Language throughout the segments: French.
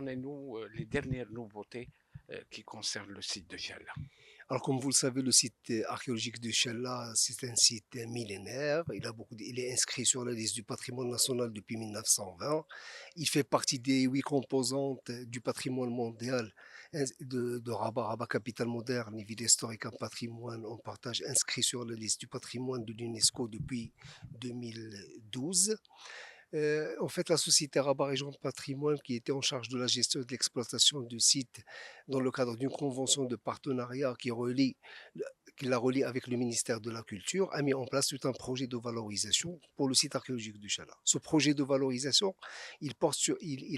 en est nous les dernières nouveautés qui concernent le site de Challa? Alors, comme vous le savez, le site archéologique de Chella, c'est un site millénaire. Il est inscrit sur la liste du patrimoine national depuis 1920. Il fait partie des 8 composantes du patrimoine mondial de Rabat, Rabat capitale moderne et ville historique en patrimoine en partage, inscrit sur la liste du patrimoine de l'UNESCO depuis 2012. En fait, la société Rabat Région Patrimoine, qui était en charge de la gestion et de l'exploitation du site dans le cadre d'une convention de partenariat qui la relie avec le ministère de la Culture, a mis en place tout un projet de valorisation pour le site archéologique du Chala. Ce projet de valorisation, il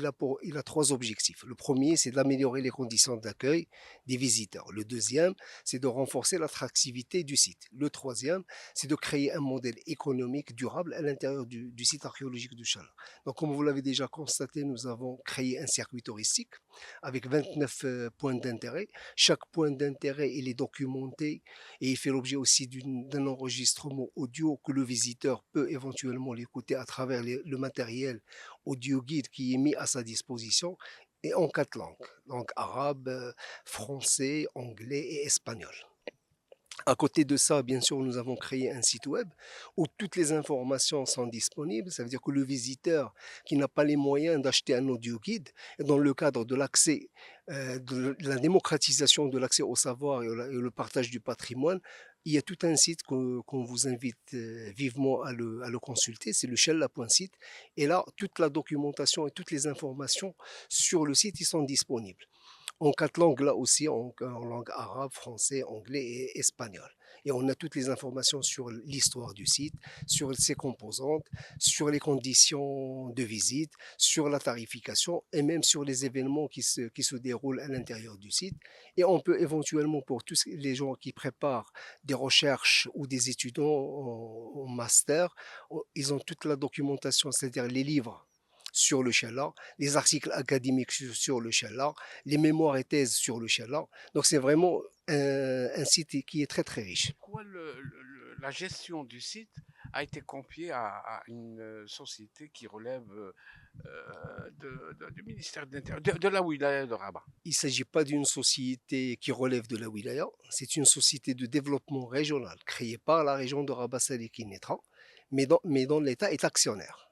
a 3 objectifs. Le premier, c'est d'améliorer les conditions d'accueil des visiteurs. Le deuxième, c'est de renforcer l'attractivité du site. Le troisième, c'est de créer un modèle économique durable à l'intérieur du site archéologique du Chala. Donc, comme vous l'avez déjà constaté, nous avons créé un circuit touristique avec 29 points d'intérêt. Chaque point d'intérêt, il est documenté et il fait l'objet aussi d'un enregistrement audio que le visiteur peut éventuellement l'écouter à travers le matériel audio guide qui est mis à sa disposition et en 4 langues, donc arabe, français, anglais et espagnol. À côté de ça, bien sûr, nous avons créé un site web où toutes les informations sont disponibles. Ça veut dire que le visiteur qui n'a pas les moyens d'acheter un audio guide, dans le cadre de l'accès, de la démocratisation de l'accès au savoir et le partage du patrimoine, il y a tout un site qu'on vous invite vivement à le consulter, c'est le shella.site. Et là, toute la documentation et toutes les informations sur le site, ils sont disponibles en 4 langues là aussi, en langue arabe, français, anglais et espagnol. Et on a toutes les informations sur l'histoire du site, sur ses composantes, sur les conditions de visite, sur la tarification et même sur les événements qui se déroulent à l'intérieur du site. Et on peut éventuellement, pour tous les gens qui préparent des recherches ou des étudiants en master, ils ont toute la documentation, c'est-à-dire les livres sur le Shala, les articles académiques sur le Shala, les mémoires et thèses sur le Shala. Donc c'est vraiment un site qui est très très riche. Pourquoi la gestion du site a été confiée à une société qui relève du ministère de l'Intérieur, de la wilaya de Rabat? Il ne s'agit pas d'une société qui relève de la wilaya, c'est une société de développement régional créée par la région de Rabat Salé Kénétra, mais dont l'État est actionnaire.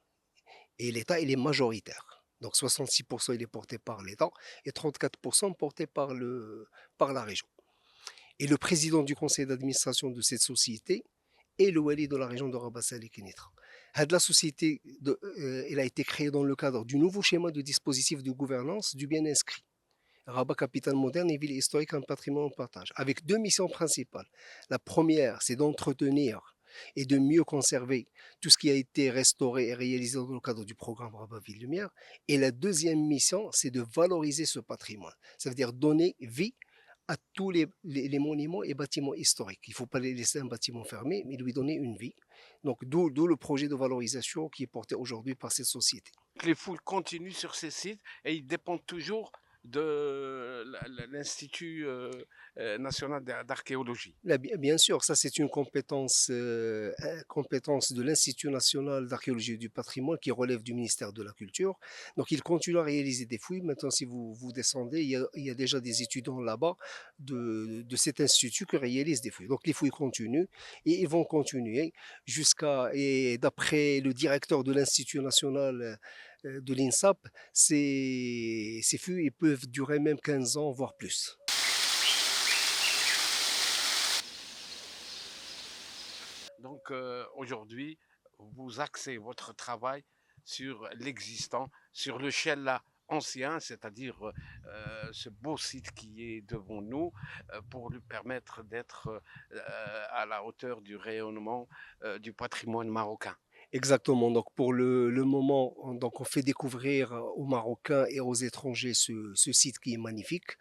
Et l'État, il est majoritaire. Donc 66% il est porté par l'État et 34% porté par la région. Et le président du conseil d'administration de cette société est le wali de la région de Rabat Salé Kénétra. La société, elle a été créée dans le cadre du nouveau schéma de dispositif de gouvernance du bien inscrit. Rabat, capitale moderne et ville historique en patrimoine en partage, avec 2 missions principales. La première, c'est d'entretenir et de mieux conserver tout ce qui a été restauré et réalisé dans le cadre du programme Rabat Ville Lumière. Et la deuxième mission, c'est de valoriser ce patrimoine. Ça veut dire donner vie à tous les monuments et bâtiments historiques. Il ne faut pas les laisser un bâtiment fermé, mais lui donner une vie. Donc, d'où le projet de valorisation qui est porté aujourd'hui par cette société. Les fouilles continuent sur ces sites et ils dépendent toujours de l'Institut national d'archéologie. Là, bien sûr, ça c'est une compétence de l'Institut national d'archéologie et du patrimoine qui relève du ministère de la Culture. Donc il continue à réaliser des fouilles. Maintenant, si vous descendez, il y a déjà des étudiants là-bas de cet institut qui réalisent des fouilles. Donc les fouilles continuent et ils vont continuer et d'après le directeur de l'Institut national de l'INSAP, ces fouilles ils peuvent durer même 15 ans, voire plus. Donc aujourd'hui, vous axez votre travail sur l'existant, sur le Shella ancien, c'est-à-dire ce beau site qui est devant nous, pour lui permettre d'être à la hauteur du rayonnement du patrimoine marocain. Exactement. Donc pour le moment, on fait découvrir aux Marocains et aux étrangers ce site qui est magnifique,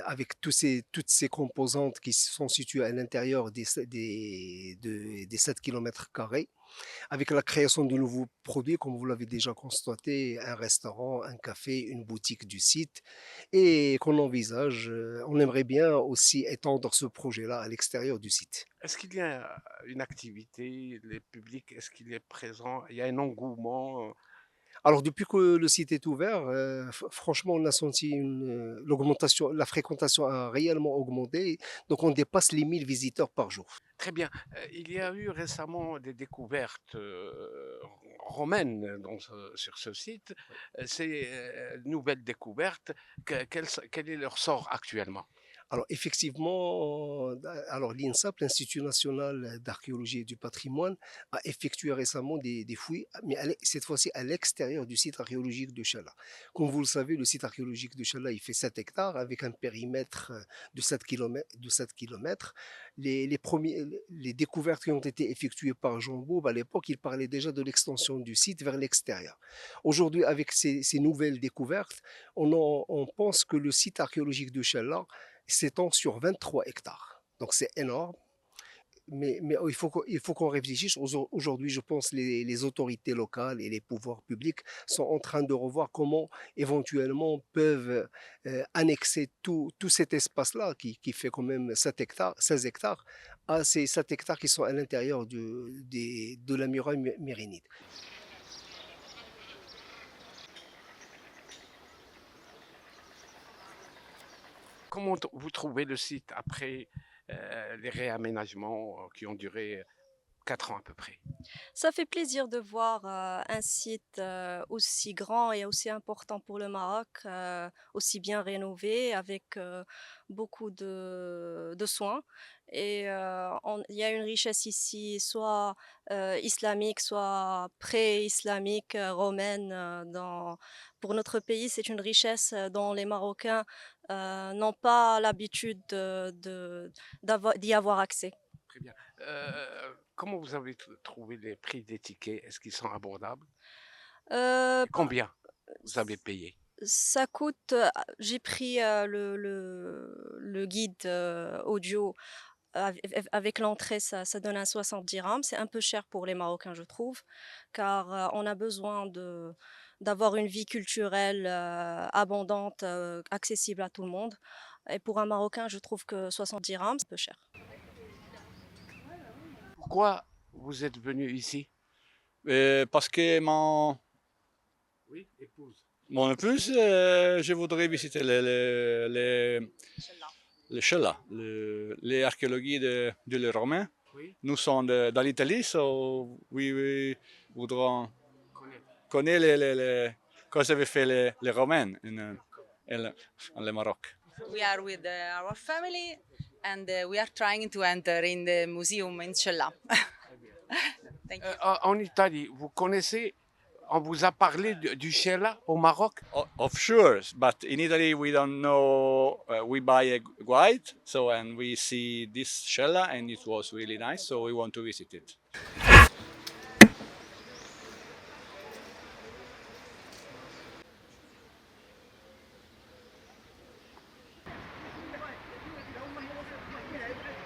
avec toutes ces composantes qui sont situées à l'intérieur des 7 km², avec la création de nouveaux produits, comme vous l'avez déjà constaté, un restaurant, un café, une boutique du site, et qu'on envisage, on aimerait bien aussi étendre ce projet-là à l'extérieur du site. Est-ce qu'il y a une activité, les publics, est-ce qu'il est présent, il y a un engouement? Alors depuis que le site est ouvert, franchement, on a senti l'augmentation, la fréquentation a réellement augmenté, donc on dépasse les 1000 visiteurs par jour. Très bien. Il y a eu récemment des découvertes romaines sur ce site. Ces nouvelles découvertes, quel est leur sort actuellement? Alors effectivement, alors l'INSAP, l'Institut national d'archéologie et du patrimoine, a effectué récemment des fouilles, mais cette fois-ci à l'extérieur du site archéologique de Challa. Comme vous le savez, le site archéologique de Challa, il fait 7 hectares avec un périmètre de 7 kilomètres. Les découvertes qui ont été effectuées par Jean Bouve, à l'époque, il parlait déjà de l'extension du site vers l'extérieur. Aujourd'hui, avec ces nouvelles découvertes, on pense que le site archéologique de Challa s'étend sur 23 hectares. Donc c'est énorme. Mais il faut qu'on réfléchisse. Aujourd'hui, je pense que les autorités locales et les pouvoirs publics sont en train de revoir comment éventuellement peuvent annexer tout cet espace-là qui fait quand même 7 hectares, 16 hectares à ces 7 hectares qui sont à l'intérieur de la muraille mérinide. Comment vous trouvez le site après les réaménagements qui ont duré 4 ans à peu près? Ça fait plaisir de voir un site aussi grand et aussi important pour le Maroc, aussi bien rénové, avec beaucoup de soins. Et il y a une richesse ici, soit islamique, soit pré-islamique, romaine. Pour notre pays, c'est une richesse dont les Marocains n'ont pas l'habitude d'y avoir accès. Très bien. Comment vous avez trouvé les prix des tickets? Est-ce qu'ils sont abordables? Euh, Et combien vous avez payé? Ça coûte, j'ai pris, le guide, audio avec l'entrée, ça donne un 60 dirhams. C'est un peu cher pour les Marocains, je trouve, car, on a besoin d'avoir une vie culturelle, abondante, accessible à tout le monde, et pour un Marocain, je trouve que 60 dirhams, c'est un peu cher. Pourquoi vous êtes venu ici? Parce que Oui, épouse. mon épouse, je voudrais visiter les Chella, les archéologies de les Romains. Oui, Nous sommes dans l'Italie, so we voudrons connaître. connaître cosa avaient fait les Romains en le Maroc. We are with our family and we are trying to enter in the museum in Cella. Thank you. En Italie, vous connaissez, on vous a parlé du Sheila au Maroc? Of sure, but in Italy we don't know. We buy a guide, so and we see this Shella, and it was really nice, so we want to visit it.